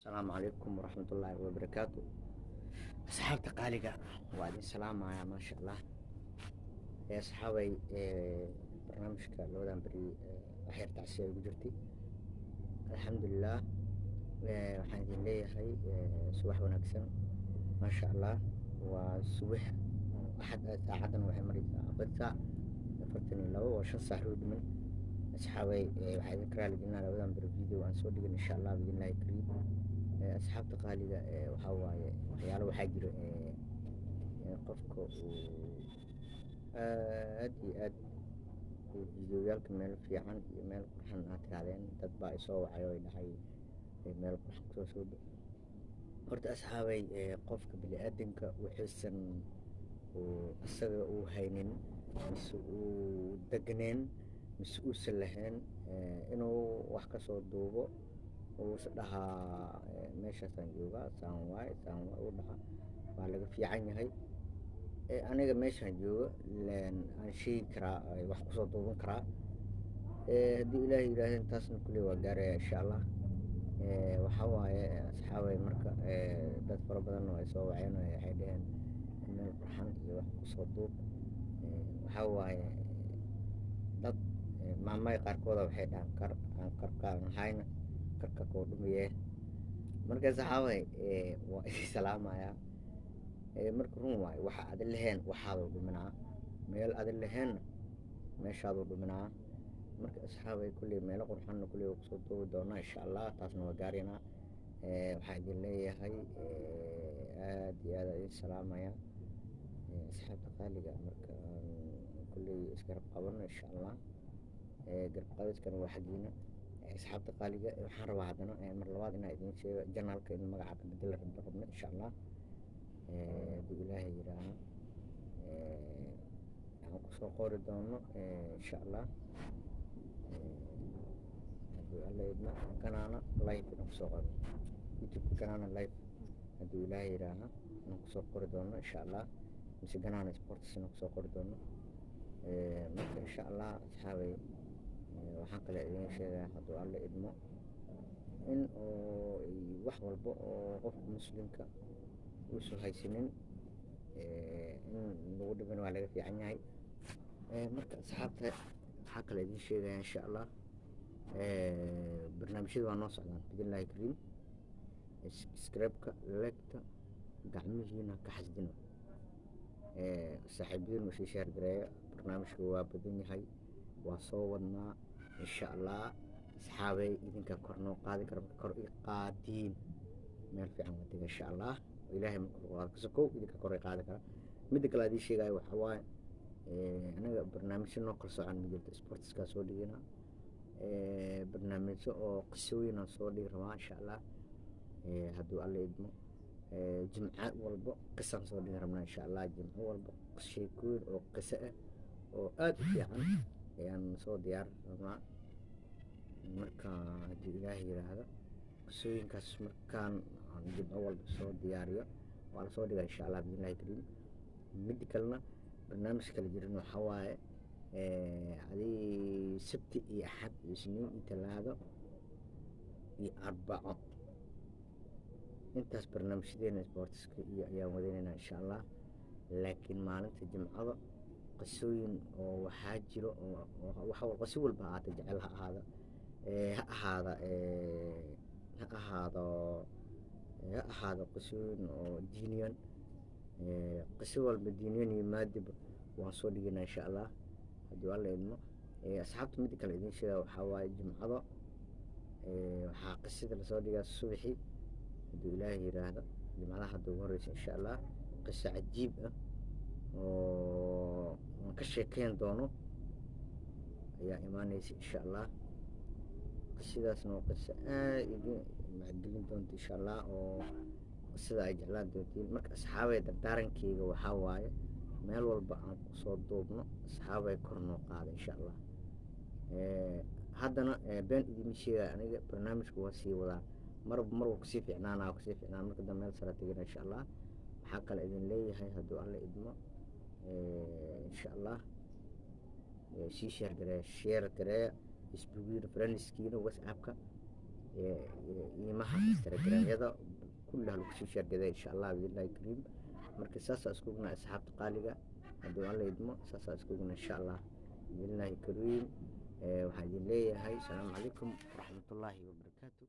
السلام عليكم ورحمة الله وبركاته. أصحابتي قالقة وبعدين سلام ما شاء الله يا أصحابي. برنامجك لودان بري waxyar tacsiya ugu jirtay alxamdulilah. waxaan idin leeyahay subax wanaagsan maasha allah. waa subax axad saacadan waxay maraysaa afar saac afartan iyo labo waa shan saac ruu dhiman asxaabay. waxaa idin karaali gelinaa labadan beri video aan soo dhigin insha allah biidnillaahi kariim. asxaabta qaaliga waxaa waaye waxyaalo waxaa jira qofka uu aad iyo aad fideoyaalka meel fiican iyo meel qurxan aad tirahdeen dad baa isoo wacay oo dhahay meel qurxan kusoo soo dhow. horta asxaabay qofka bini-aadanka wuxuusan isaga uu haynin mise uu degneen mise uusan lahayn inuu wax ka soo duubo uusa dhahaa meeshaasaan joogaa saan waay u dhaha waa laga fiican yahay. aniga meeshaan jooga aan sheegi karaa wax kusoo duuban karaa haddii ilaahay yidhaahden taasna kulley waa gaaraya insha allah. waxaa waaye asxaabay marka dad fara badan oo ay soo waceen oo waxay dhaheen meel qurxan iyo wax kusoo duub. waxaa waaye dad maamay qaarkooda waxay dhahaan aan qarkaan hayna karka koo dhumaye. marka saxaabay waa isi salaamayaa. marka run waaye waxa adin laheen waxaaduu dhuminaa meel adin laheenna meeshaaduu dhuminaa. marka asxaabay kulley meelo qurxanna kulley waa kusoo duubi doonaa insha allah taasna waa gaaraynaa. waxaa idin leeyahay aad iyo aad idin salaamaya asxaabta qaaliga. marka kulley isgarab qabano insha allah. garab qabiskana waa xaggiina asxaabta qaaliga. waxaan rabaa haddana mar labaad inaa idin sheego janaalka in magaca bedel rabno insha allah hadduu ilaahay yidhaaha waxaan kusoo qori doono insha allah. hadduu alla idna kanaana live inaan kusoo qoro youtube kanaana live hadduu ilaahay yidhaaha inaan kusoo qori doono insha allah mise kanaana sports inaan kusoo qori doono. marka insha allah asxaabay waxaan kale idin sheegaa hadduu alla idmo in wax walba oo qofka muslimka uusan haysanin in lagu dhibin waa laga fiican yahay. marka asxaabta waxaa kale idin sheegaya insha allah barnaamijyada waa noo socdaan biidnillaahi kariim. scribeka legta gacmihiina ka xasdino saaxiibyadiina usii sheergareeya. barnaamijka waa badan yahay waa soo wadnaa insha allah asxaabay. idinka kor noo qaadi kara kor i qaadiin meel fiican waa dega insha allah. ilaahay marka qaado kasokow idinka kor i qaadi kara. midda kale adii sheegayo waxaa waaye anaga barnaamijyo noo kala socan ma jirto sportskaa soo dhigina barnaamijyo oo qisooyinaan soo dhigi rabaa insha allah hadduu alla idmo. jimco walbo qisaan soo dhigi rabnaa insha allah. jimco walbo sheekooyin oo qiso ah oo aad u fiican ayaan soo diyaar rabnaa. marka haddii ilaahay yidhaahdo qisooyinkaas markaan jimco walba soo diyaariyo waa lasoo dhigaa insha allah biidnillaahi kariim. midda kalena barnaamij kala jirin waxaa waaye adii sabti iyo axad iyo isniin iyo talaado iyo arbaco intaas barnaamijyadeena sportska iyo ayaan wadaynaynaa insha allah. laakiin maalinta jimcada qisooyin oo waxaa jiro oo qiso walba ahaata jecel ha ahaado qisooyin oo diiniyan qiso walba diiniyan iyo maadiba waan soo dhigaynaa insha allah hadduu alla idmo. asxaabta midda kale idin sheega waxaa waaye jimcado waxaa qisada lasoo dhigaa subaxii hadduu ilaahay yidhaahdo jimcadaha hadda ugu horeysa insha allah. qiso cajiib ah oo aan ka sheekeyn doono ayaa imaaneysa insha allah. qisadaasna waa qiso aad idin macgelin doonta insha allah oo qisada ay jeclaan doontiin. marka asxaabay dardaarankeyga waxaa waaye meel walba aan kusoo duubno asxaabay kor noo qaada insha allah. haddana been idima sheegaya aniga barnaamijka waa sii wadaa marwa kusii fiicnaana marka dambe meel sara tegina insha allah. waxaa kale idin leeyahay hadduu alla idmo insha allah sii sheer gareeya isbugiina friendskiina whatsappka iimaha instagramyada kullaha lagu sii sheergaday insha allah biidnillaahi kariim. marka saasaa iskuguna asxaabta qaaliga hadduu alla idmo saasaa iskuguna insha allah biidnillaahi kariim. waxaan idin leeyahay asalaamu calaykum waraxmatullaahi wabarakaatu.